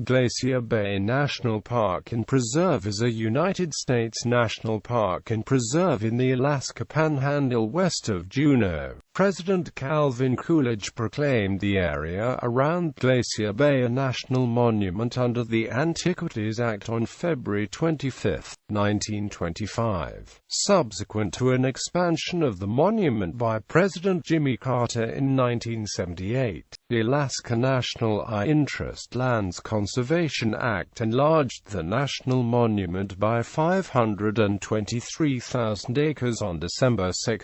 Glacier Bay National Park and Preserve is a United States national park and preserve in the Alaska Panhandle west of Juneau. President Calvin Coolidge proclaimed the area around Glacier Bay a national monument under the Antiquities Act on February 25, 1925. Subsequent to an expansion of the monument by President Jimmy Carter in 1978, the Alaska National Interest Lands Conservation Act enlarged the national monument by 523,000 acres on December 2,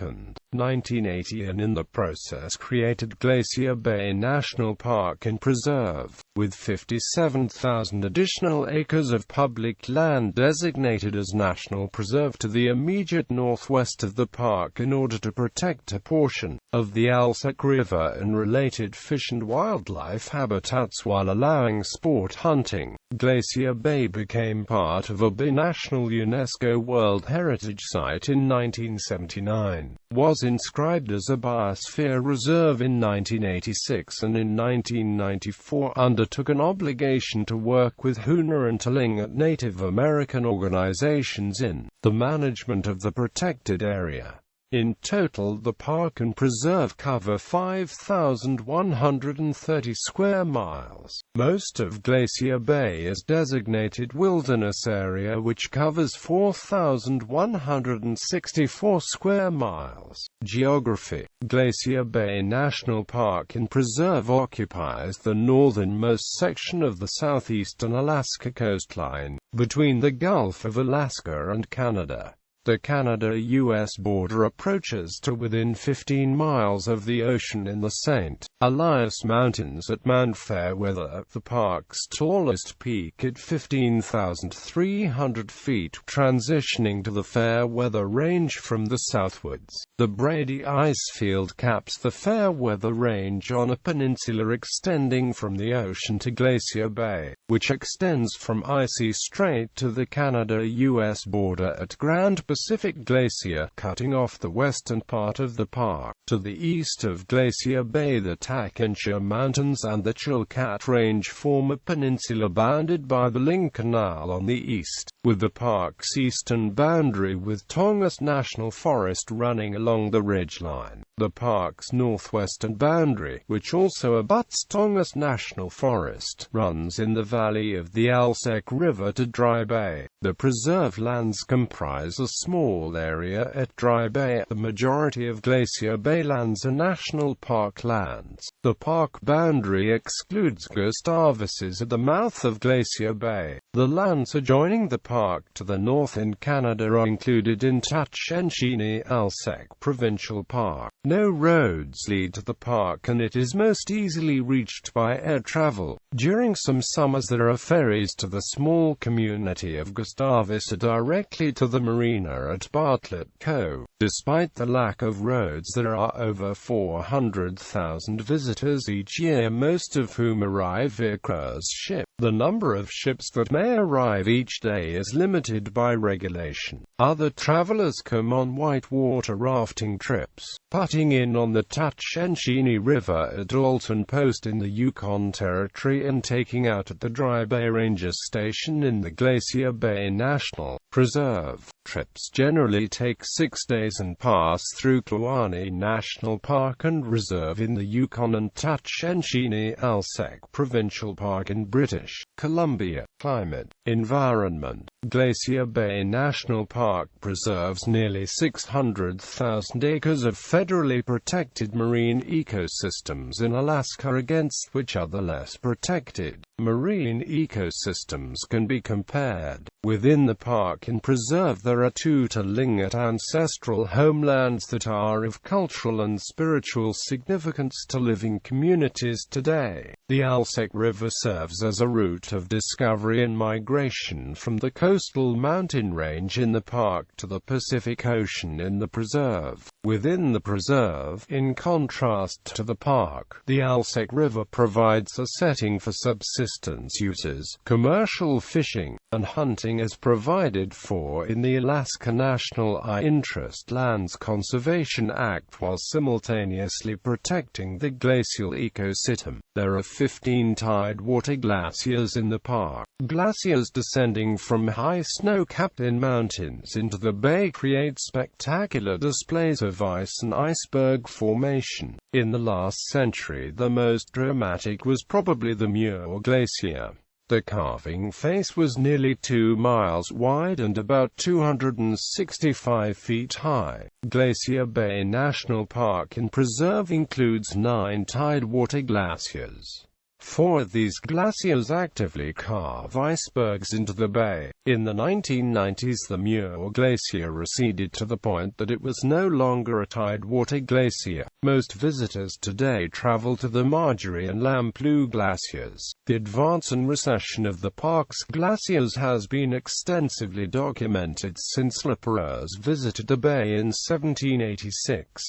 1980, and in the process created Glacier Bay National Park and Preserve, with 57,000 additional acres of public land designated as National Preserve to the immediate northwest of the park in order to protect a portion of the Alsek River and related fish and wildlife habitats while allowing sport hunting. Glacier Bay became part of a binational UNESCO World Heritage Site in 1979, was inscribed as a Biosphere Reserve in 1986, and in 1994 undertook an obligation to work with Hoonah and Tlingit Native American organizations in the management of the protected area. In total, the park and preserve cover 5,130 square miles. Most of Glacier Bay is designated wilderness area, which covers 4,164 square miles. Geography: Glacier Bay National Park and Preserve occupies the northernmost section of the southeastern Alaska coastline, between the Gulf of Alaska and Canada. The Canada-U.S. border approaches to within 15 miles of the ocean in the St. Elias Mountains at Mount Fairweather, the park's tallest peak at 15,300 feet, transitioning to the Fairweather Range from the southwards. The Brady Icefield caps the Fairweather Range on a peninsula extending from the ocean to Glacier Bay, which extends from Icy Strait to the Canada-U.S. border at Grand Pacific Glacier, cutting off the western part of the park. To the east of Glacier Bay, the Takenshire Mountains and the Chilkat Range form a peninsula bounded by the Lynn Canal on the east, with the park's eastern boundary with Tongass National Forest running along the ridgeline. The park's northwestern boundary, which also abuts Tongass National Forest, runs in the valley of the Alsek River to Dry Bay. The preserve lands comprise a small area at Dry Bay. The majority of Glacier Bay lands are national park lands. The park boundary excludes Gustavis's at the mouth of Glacier Bay. The lands adjoining the park to the north in Canada are included in Tatshenshini Alsek Provincial Park. No roads lead to the park, and it is most easily reached by air travel. During some summers there are ferries to the small community of Gustavis directly to the marina at Bartlett Cove. Despite the lack of roads, there are over 400,000 visitors each year, most of whom arrive via cruise ship. The number of ships that may arrive each day is limited by regulation. Other travelers come on whitewater rafting trips, putting in on the Tatshenshini River at Dalton Post in the Yukon Territory, and taking out at the Dry Bay Ranger Station in the Glacier Bay National Preserve. Trips generally take 6 days and pass through Kluane National Park and Reserve in the Yukon and Tatshenshini Alsek Provincial Park in British Columbia. Climate, environment. Glacier Bay National Park preserves nearly 600,000 acres of federally protected marine ecosystems in Alaska, against which other less protected marine ecosystems can be compared. Within the park and preserve there are 2 Tlingit ancestral homelands that are of cultural and spiritual significance to living communities today. The Alsek River serves as a route of discovery and migration from the coastal mountain range in the park to the Pacific Ocean in the preserve. Within the preserve, in contrast to the park, the Alsek River provides a setting for subsistence uses, commercial fishing, and hunting carving is provided for in the Alaska National High Interest Lands Conservation Act while simultaneously protecting the glacial ecosystem. There are 15 tidewater glaciers in the park. Glaciers descending from high snow-capped mountains into the bay create spectacular displays of ice and iceberg formation. In the last century, the most dramatic was probably the Muir Glacier. The carving face was nearly 2 miles wide and about 265 feet high. Glacier Bay National Park and Preserve includes 9 tidewater glaciers. 4 of these glaciers actively carve icebergs into the bay. In the 1990s, the Muir Glacier receded to the point that it was no longer a tidewater glacier. Most visitors today travel to the Marjorie and Lamplugh glaciers. The advance and recession of the park's glaciers has been extensively documented since Laperouse visited the bay in 1786.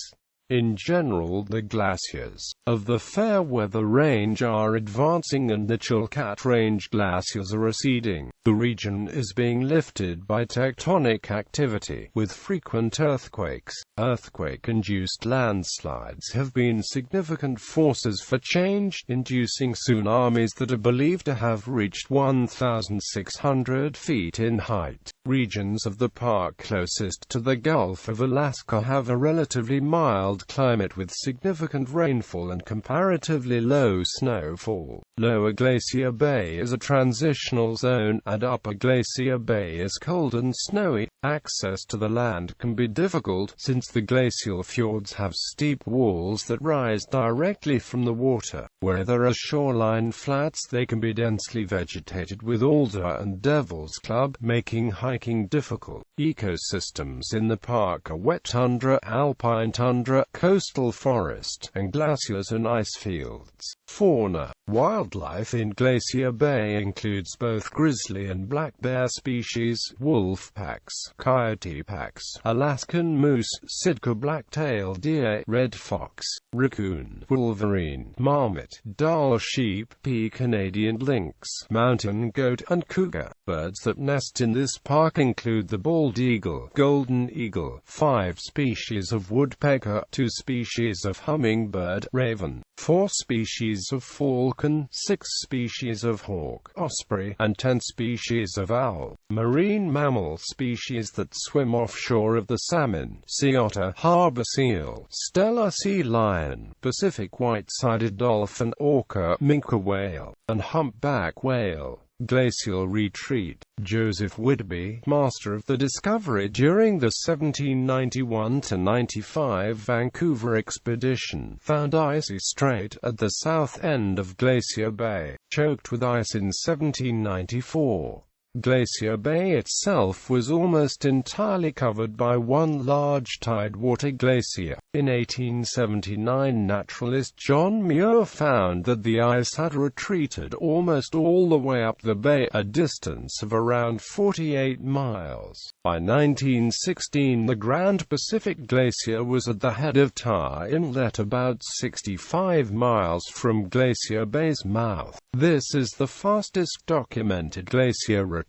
In general, the glaciers of the Fairweather Range are advancing and the Chilkat Range glaciers are receding. The region is being lifted by tectonic activity, with frequent earthquakes. Earthquake-induced landslides have been significant forces for change, inducing tsunamis that are believed to have reached 1,600 feet in height. Regions of the park closest to the Gulf of Alaska have a relatively mild climate with significant rainfall and comparatively low snowfall. Lower Glacier Bay is a transitional zone, and Upper Glacier Bay is cold and snowy. Access to the land can be difficult, since the glacial fjords have steep walls that rise directly from the water. Where there are shoreline flats, they can be densely vegetated with alder and devil's club, making hiking difficult. Ecosystems in the park are wet tundra, alpine tundra, coastal forest, and glaciers and ice fields. Fauna. Wildlife in Glacier Bay includes both grizzly and black bear species, wolf packs, coyote packs, Alaskan moose, Sitka black-tailed deer, red fox, raccoon, wolverine, marmot, Dall sheep, Canadian lynx, mountain goat, and cougar. Birds that nest in this park include the bald eagle, golden eagle, 5 species of woodpecker, 2 species of hummingbird, raven, 4 species of falcon, 6 species of hawk, osprey, and 10 species of owl. Marine mammal species that swim offshore of the salmon, sea otter, harbor seal, Steller sea lion, Pacific white-sided dolphin, orca, minke whale, and humpback whale. Glacial retreat. Joseph Whitby, master of the Discovery during the 1791–95 Vancouver expedition, found Icy Strait at the south end of Glacier Bay, choked with ice in 1794. Glacier Bay itself was almost entirely covered by one large tidewater glacier. In 1879, naturalist John Muir found that the ice had retreated almost all the way up the bay, a distance of around 48 miles. By 1916, the Grand Pacific Glacier was at the head of Tar Inlet, about 65 miles from Glacier Bay's mouth. This is the fastest documented glacier retreat.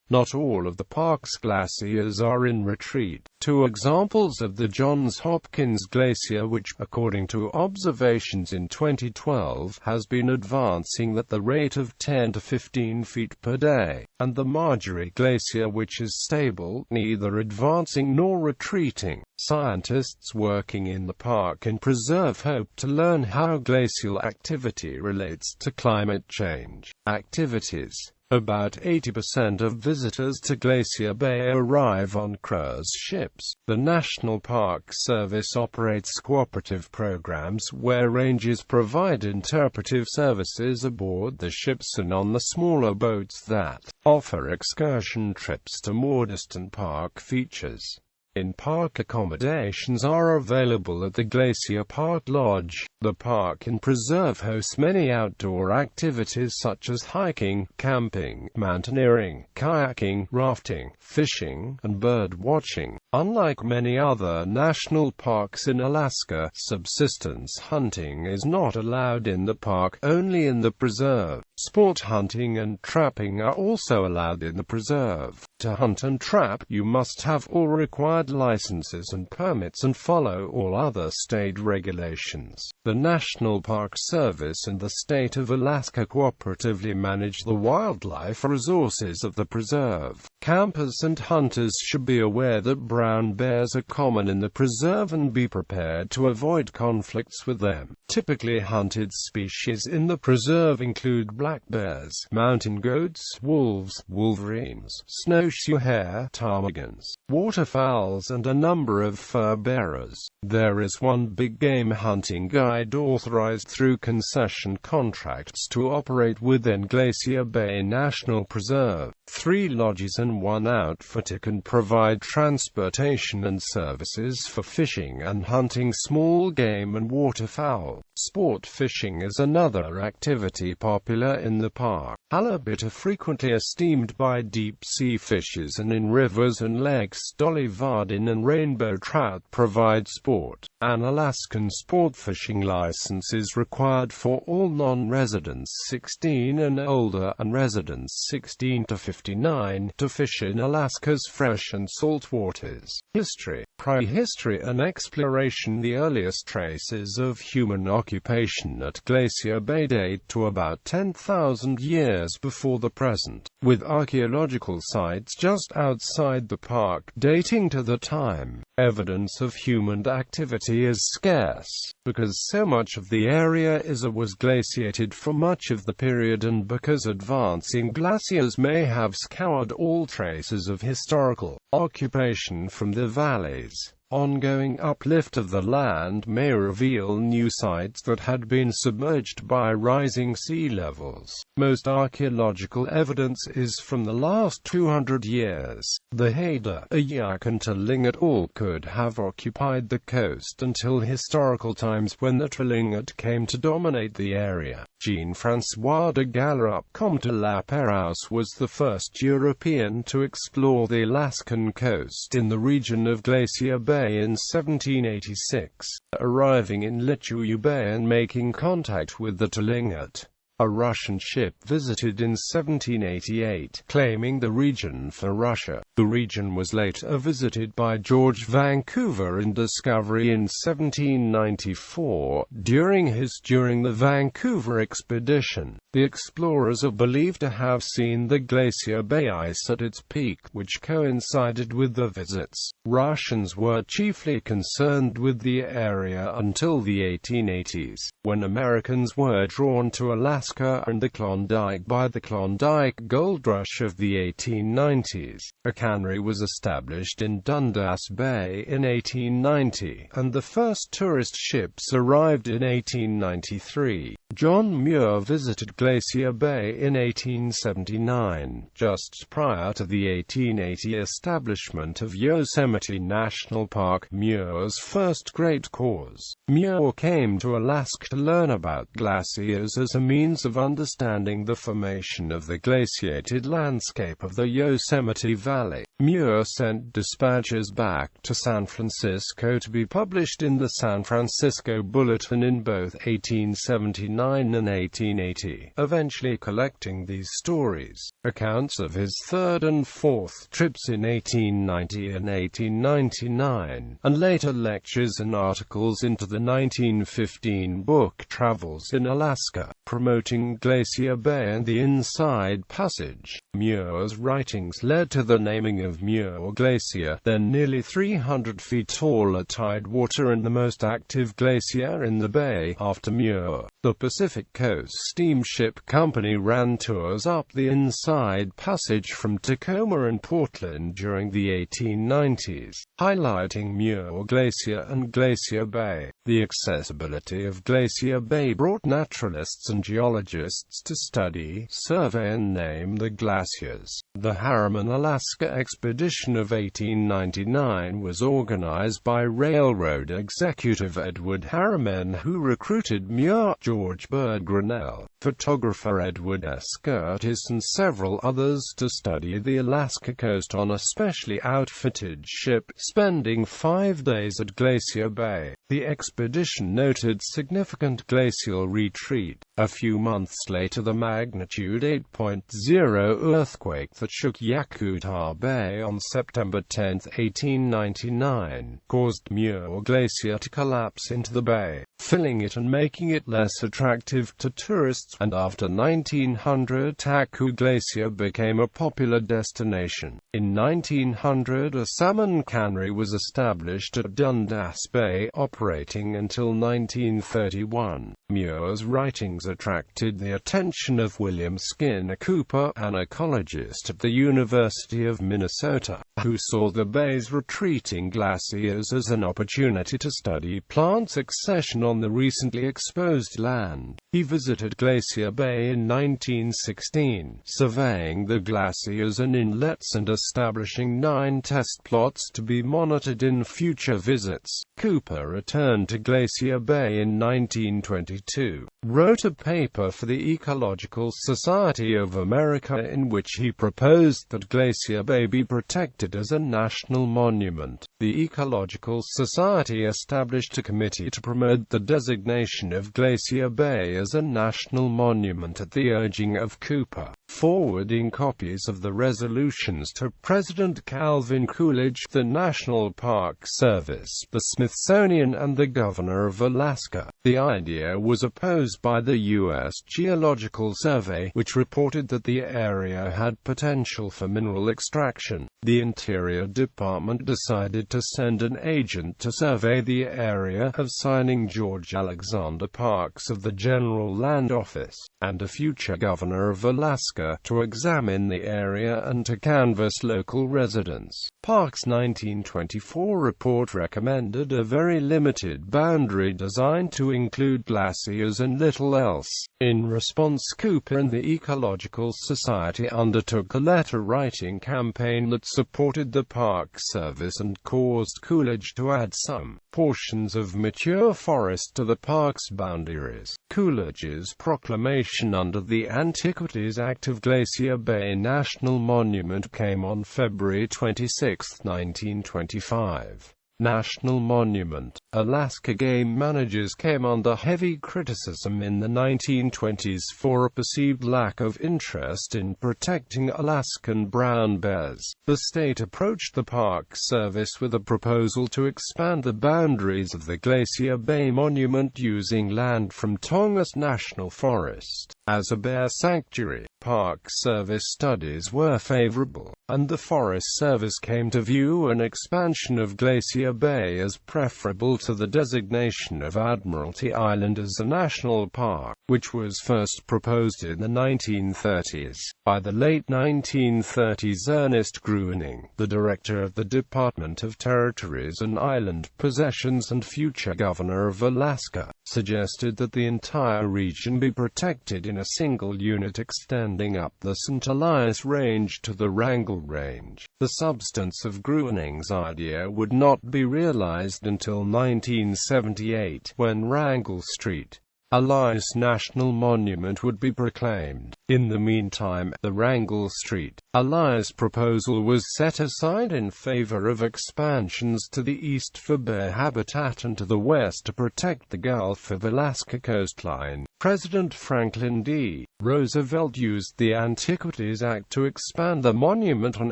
Not all of the park's glaciers are in retreat. 2 examples of the Johns Hopkins Glacier, which, according to observations in 2012, has been advancing at the rate of 10 to 15 feet per day, and the Marjorie Glacier, which is stable, neither advancing nor retreating. Scientists working in the park and preserve hope to learn how glacial activity relates to climate change. Activities. About 80% of visitors to Glacier Bay arrive on cruise ships. The National Park Service operates cooperative programs where rangers provide interpretive services aboard the ships and on the smaller boats that offer excursion trips to more distant park features. In-park accommodations are available at the Glacier Park Lodge. The park and preserve hosts many outdoor activities such as hiking, camping, mountaineering, kayaking, rafting, fishing, and bird watching. Unlike many other national parks in Alaska, subsistence hunting is not allowed in the park, only in the preserve. Sport hunting and trapping are also allowed in the preserve. To hunt and trap, you must have all required licenses and permits and follow all other state regulations. The National Park Service and the state of Alaska cooperatively manage the wildlife resources of the preserve. Campers and hunters should be aware that brown bears are common in the preserve and be prepared to avoid conflicts with them. Typically hunted species in the preserve include black bears, mountain goats, wolves, wolverines, snowshoe hare, ptarmigans, waterfowls, and a number of fur bearers. There is one big game hunting guide authorized through concession contracts to operate within Glacier Bay National Preserve. 3 lodges and 1 outfitter can provide transportation and services for fishing and hunting small game and waterfowl. Sport fishing is another activity popular in the park. Halibut are frequently esteemed by deep-sea fishers, and in rivers and lakes, dolly varden and rainbow trout provide sport. An Alaskan sport fishing license is required for all non-residents 16 and older and residents 16 to 59 to fish in Alaska's fresh and salt waters. History, prehistory and exploration. The earliest traces of human occupation at Glacier Bay date to about 10,000 years before the present, with archaeological sites just outside the park dating to the time. Evidence of human activity is scarce, because so much of the area was glaciated for much of the period, and because advancing glaciers may have scoured all traces of historical occupation from the valleys. Ongoing uplift of the land may reveal new sites that had been submerged by rising sea levels. Most archaeological evidence is from the last 200 years. The Haida, Ayak and Tlingit all could have occupied the coast until historical times, when the Tlingit came to dominate the area. Jean-François de Gallerup Comte de la Pérouse was the first European to explore the Alaskan coast in the region of Glacier Bay in 1786, arriving in Litchfield Bay and making contact with the Tlingit. A Russian ship visited in 1788, claiming the region for Russia. The region was later visited by George Vancouver in Discovery in 1794, during the Vancouver expedition. The explorers are believed to have seen the Glacier Bay ice at its peak, which coincided with the visits. Russians were chiefly concerned with the area until the 1880s, when Americans were drawn to Alaska and the Klondike by the Klondike Gold Rush of the 1890s. A cannery was established in Dundas Bay in 1890, and the first tourist ships arrived in 1893. John Muir visited Glacier Bay in 1879, just prior to the 1880 establishment of Yosemite National Park, Muir's first great cause. Muir came to Alaska to learn about glaciers as a means of understanding the formation of the glaciated landscape of the Yosemite Valley. Muir sent dispatches back to San Francisco to be published in the San Francisco Bulletin in both 1879 and 1880, eventually collecting these stories. Accounts of his third and fourth trips in 1890 and 1899, and later lectures and articles into the 1915 book Travels in Alaska, promoting Glacier Bay and the Inside Passage. Muir's writings led to the naming of Muir Glacier, then nearly 300 feet tall at tidewater and the most active glacier in the bay, after Muir. The Pacific Coast Steamship Company ran tours up the Inside Passage from Tacoma and Portland during the 1890s, highlighting Muir Glacier and Glacier Bay. The accessibility of Glacier Bay brought naturalists and geologists to study, survey and name the glaciers. The Harriman, Alaska expedition expedition of 1899 was organized by railroad executive Edward Harriman, who recruited Muir, George Bird Grinnell, photographer Edward S. Curtis and several others to study the Alaska coast on a specially outfitted ship, spending 5 days at Glacier Bay. The expedition noted significant glacial retreat. A few months later, the magnitude 8.0 earthquake that shook Yakutat Bay on September 10, 1899, caused Muir Glacier to collapse into the bay, filling it and making it less attractive to tourists, and after 1900 Taku Glacier became a popular destination. In 1900 a salmon cannery was established at Dundas Bay, operating until 1931. Muir's writings attracted the attention of William Skinner Cooper, an ecologist at the University of Minnesota, who saw the bay's retreating glaciers as an opportunity to study plant succession on the recently exposed land. He visited Glacier Bay in 1916, surveying the glaciers and inlets and establishing 9 test plots to be monitored in future visits. Cooper returned to Glacier Bay in 1922, wrote a paper for the Ecological Society of America in which he proposed that Glacier Bay be protected as a national monument. The Ecological Society established a committee to promote the designation of Glacier Bay as a national monument at the urging of Cooper, forwarding copies of the resolutions to President Calvin Coolidge, the National Park Service, the Smithsonian and the Governor of Alaska. The idea was opposed by the U.S. Geological Survey, which reported that the area had potential for mineral extraction. The Interior Department decided to send an agent to survey the area, assigning George Alexander Parks of the General Land Office, and a future governor of Alaska, to examine the area and to canvass local residents. Parks' 1924 report recommended a very limited boundary designed to include glaciers and little else. In response, Cooper and the Ecological Society undertook a letter-writing campaign that supported the Park Service and caused Coolidge to add some portions of mature forest to the park's boundaries. Coolidge's proclamation under the Antiquities Act of Glacier Bay National Monument came on February 26, 1925. National Monument. Alaska game managers came under heavy criticism in the 1920s for a perceived lack of interest in protecting Alaskan brown bears. The state approached the Park Service with a proposal to expand the boundaries of the Glacier Bay Monument using land from Tongass National Forest as a bear sanctuary. Park Service studies were favorable, and the Forest Service came to view an expansion of Glacier Bay as preferable to the designation of Admiralty Island as a national park, which was first proposed in the 1930s. By the late 1930s, Ernest Gruening, the director of the Department of Territories and Island Possessions and future governor of Alaska, suggested that the entire region be protected in a single unit extending up the St. Elias Range to the Wrangell Range. The substance of Gruening's idea would not be realized until 1978, when Wrangell St. Elias National Monument would be proclaimed. In the meantime, the Wrangell St. Elias proposal was set aside in favor of expansions to the east for bear habitat and to the west to protect the Gulf of Alaska coastline. President Franklin D. Roosevelt used the Antiquities Act to expand the monument on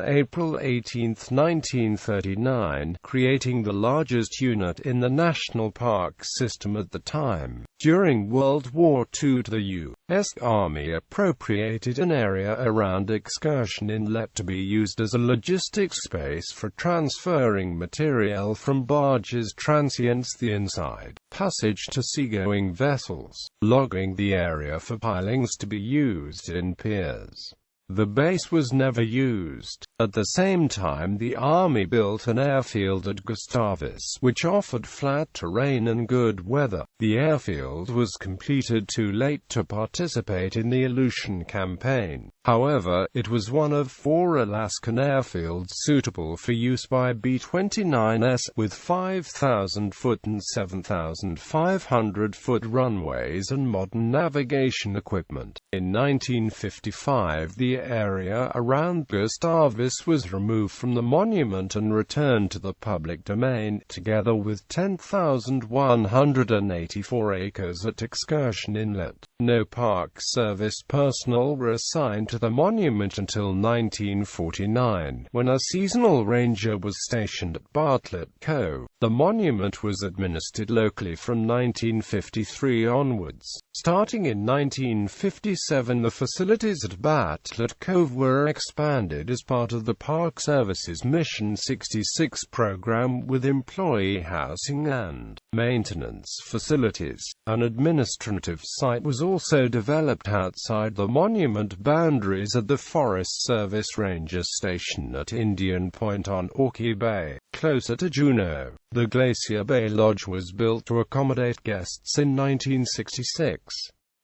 April 18, 1939, creating the largest unit in the national park system at the time. During World War II, the U.S. Army appropriated an area around Excursion Inlet to be used as a logistics space for transferring material from barges transients the inside passage to seagoing vessels, logging the area for pilings to be used in piers. The base was never used. At the same time, the Army built an airfield at Gustavus, which offered flat terrain and good weather. The airfield was completed too late to participate in the Aleutian Campaign. However, it was one of 4 Alaskan airfields suitable for use by B-29s, with 5,000-foot and 7,500-foot runways and modern navigation equipment. In 1955, the area around Gustavus was removed from the monument and returned to the public domain, together with 10,184 acres at Excursion Inlet. No Park Service personnel were assigned to the monument until 1949, when a seasonal ranger was stationed at Bartlett Cove. The monument was administered locally from 1953 onwards. Starting in 1957, the facilities at Bartlett Cove were expanded as part of the Park Service's Mission 66 program, with employee housing and maintenance facilities. An administrative site was also developed outside the monument boundaries at the Forest Service Ranger Station at Indian Point on Orkney Bay, closer to Juneau. The Glacier Bay Lodge was built to accommodate guests in 1966.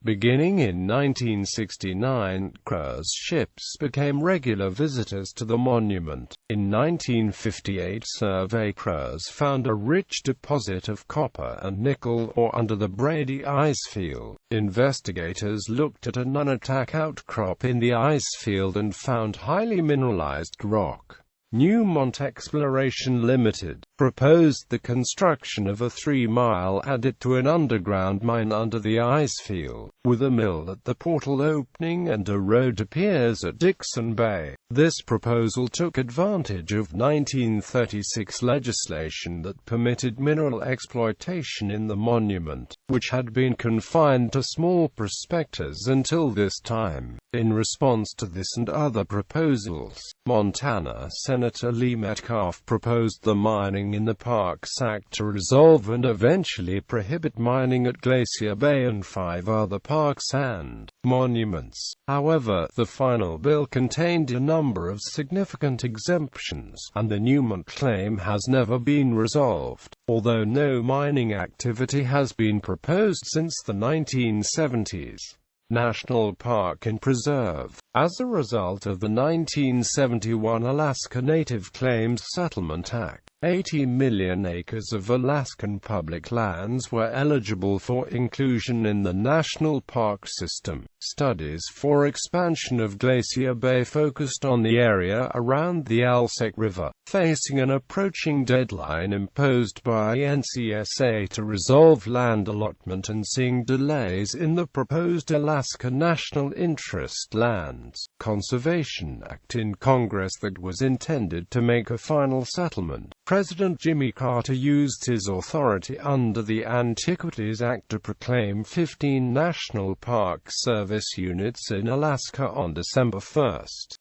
Beginning in 1969, cruise ships became regular visitors to the monument. In 1958, survey crews found a rich deposit of copper and nickel ore under the Brady Icefield. Investigators looked at an untapped outcrop in the icefield and found highly mineralized rock. Newmont Exploration Limited proposed the construction of a 3-mile adit to an underground mine under the icefield, with a mill at the portal opening and a road to piers at Dixon Bay. This proposal took advantage of 1936 legislation that permitted mineral exploitation in the monument, which had been confined to small prospectors until this time. In response to this and other proposals, Montana Senator Lee Metcalf proposed the Mining in the Parks Act to resolve and eventually prohibit mining at Glacier Bay and 5 other parks and monuments. However, the final bill contained a number of significant exemptions, and the Newmont claim has never been resolved, although no mining activity has been proposed since the 1970s. National Park and Preserve. As a result of the 1971 Alaska Native Claims Settlement Act, 80 million acres of Alaskan public lands were eligible for inclusion in the national park system. Studies for expansion of Glacier Bay focused on the area around the Alsek River, facing an approaching deadline imposed by NCSA to resolve land allotment and seeing delays in the proposed Alaska National Interest Lands Conservation Act in Congress that was intended to make a final settlement. President Jimmy Carter used his authority under the Antiquities Act to proclaim 15 National Park Service units in Alaska on December 1,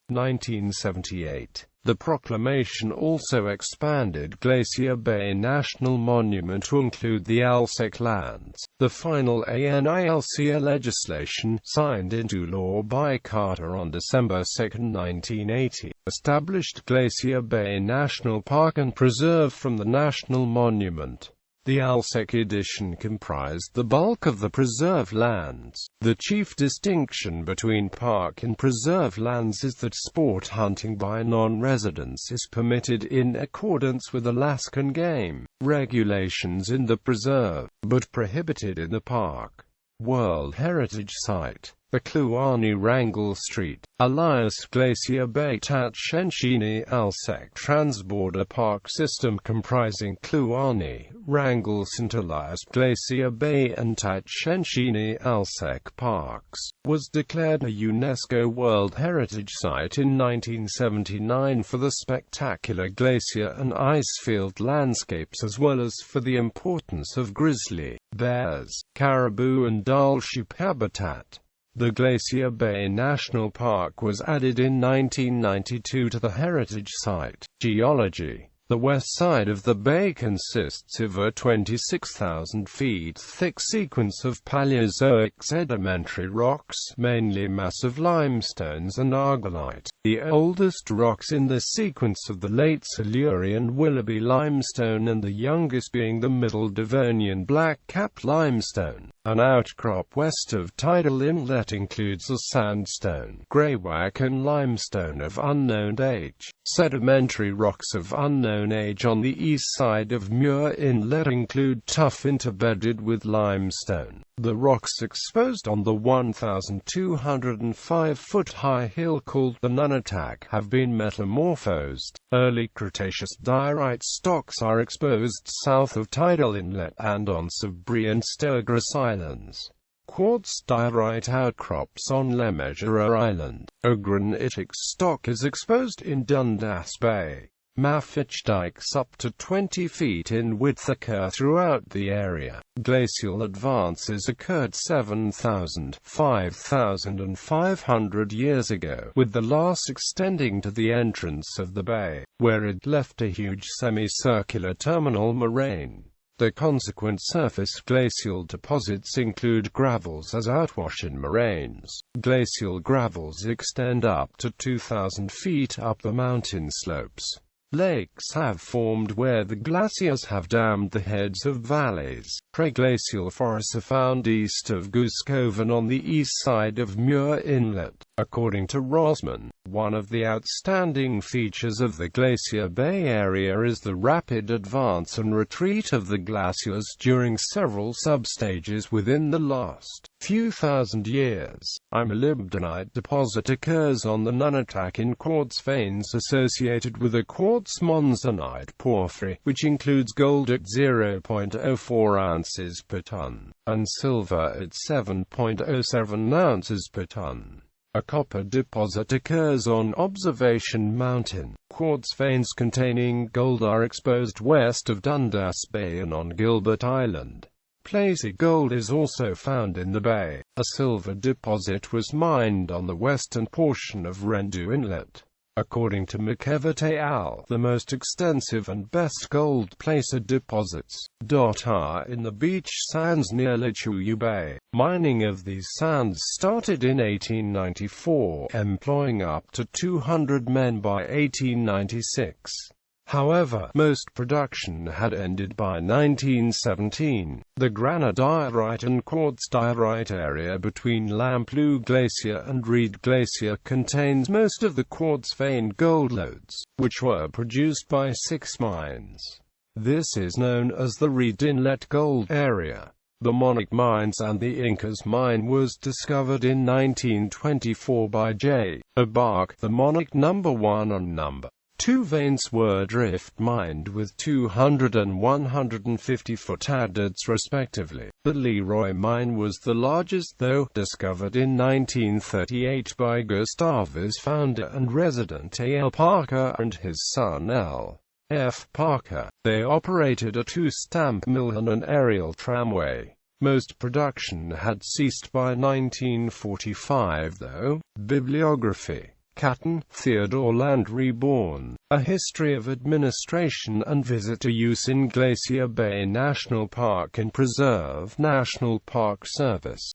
1978. The proclamation also expanded Glacier Bay National Monument to include the Alsek lands. The final ANILCA legislation, signed into law by Carter on December 2, 1980, established Glacier Bay National Park and Preserve from the National Monument. The Alsek edition comprised the bulk of the preserve lands. The chief distinction between park and preserve lands is that sport hunting by non-residents is permitted in accordance with Alaskan game regulations in the preserve, but prohibited in the park. World Heritage Site. The Kluane-Wrangell Street, Elias Glacier Bay Tatshenshini Alsek Transborder Park System comprising Kluane, Wrangell St. Elias Glacier Bay and Tatshenshini Alsek Parks, was declared a UNESCO World Heritage Site in 1979 for the spectacular glacier and icefield landscapes as well as for the importance of grizzly bears, caribou and Dall sheep habitat. The Glacier Bay National Park was added in 1992 to the heritage site. Geology. The west side of the bay consists of a 26,000 feet thick sequence of Paleozoic sedimentary rocks, mainly massive limestones and argillite. The oldest rocks in this sequence of the late Silurian Willoughby limestone, and the youngest being the Middle Devonian black-capped limestone. An outcrop west of Tidal Inlet includes a sandstone, Greywacke limestone of unknown age. Sedimentary rocks of unknown age on the east side of Muir Inlet include tuff interbedded with limestone. The rocks exposed on the 1,205-foot-high hill called the Nunatak have been metamorphosed. Early Cretaceous diorite stocks are exposed south of Tidal Inlet and on Sabri and Sturgis Islands. Quartz diorite outcrops on Lemessurier Island. A granitic stock is exposed in Dundas Bay. Mafic dikes up to 20 feet in width occur throughout the area. Glacial advances occurred 7,000, 5,500 years ago, with the last extending to the entrance of the bay, where it left a huge semicircular terminal moraine. The consequent surface glacial deposits include gravels as outwash in moraines. Glacial gravels extend up to 2,000 feet up the mountain slopes. Lakes have formed where the glaciers have dammed the heads of valleys. Preglacial forests are found east of Goose Cove and on the east side of Muir Inlet. According to Rosman, one of the outstanding features of the Glacier Bay area is the rapid advance and retreat of the glaciers during several substages within the last few thousand years. A molybdenite deposit occurs on the Nunatak in quartz veins associated with a quartz monzonite porphyry, which includes gold at 0.04 ounces per ton, and silver at 7.07 ounces per ton. A copper deposit occurs on Observation Mountain. Quartz veins containing gold are exposed west of Dundas Bay and on Gilbert Island. Placer gold is also found in the bay. A silver deposit was mined on the western portion of Rendu Inlet. According to McEvitt et al., the most extensive and best gold placer deposits are in the beach sands near Lichuyu Bay. Mining of these sands started in 1894, employing up to 200 men by 1896. However, most production had ended by 1917. The granodiorite and quartz diorite area between Lamplugh Glacier and Reed Glacier contains most of the quartz vein gold lodes, which were produced by 6 mines. This is known as the Reed Inlet Gold Area. The Monarch Mines and the Incas Mine was discovered in 1924 by J. Bark. The Monarch No. 1 and No. 2 veins were drift mined with 200 and 150-foot adits respectively. The Leroy mine was the largest, though discovered in 1938 by Gustavus founder and resident A. L. Parker and his son L. F. Parker. They operated a 2-stamp mill and an aerial tramway. Most production had ceased by 1945 though. Bibliography. Catton, Theodore Land Reborn. A History of Administration and Visitor Use in Glacier Bay National Park and Preserve National Park Service.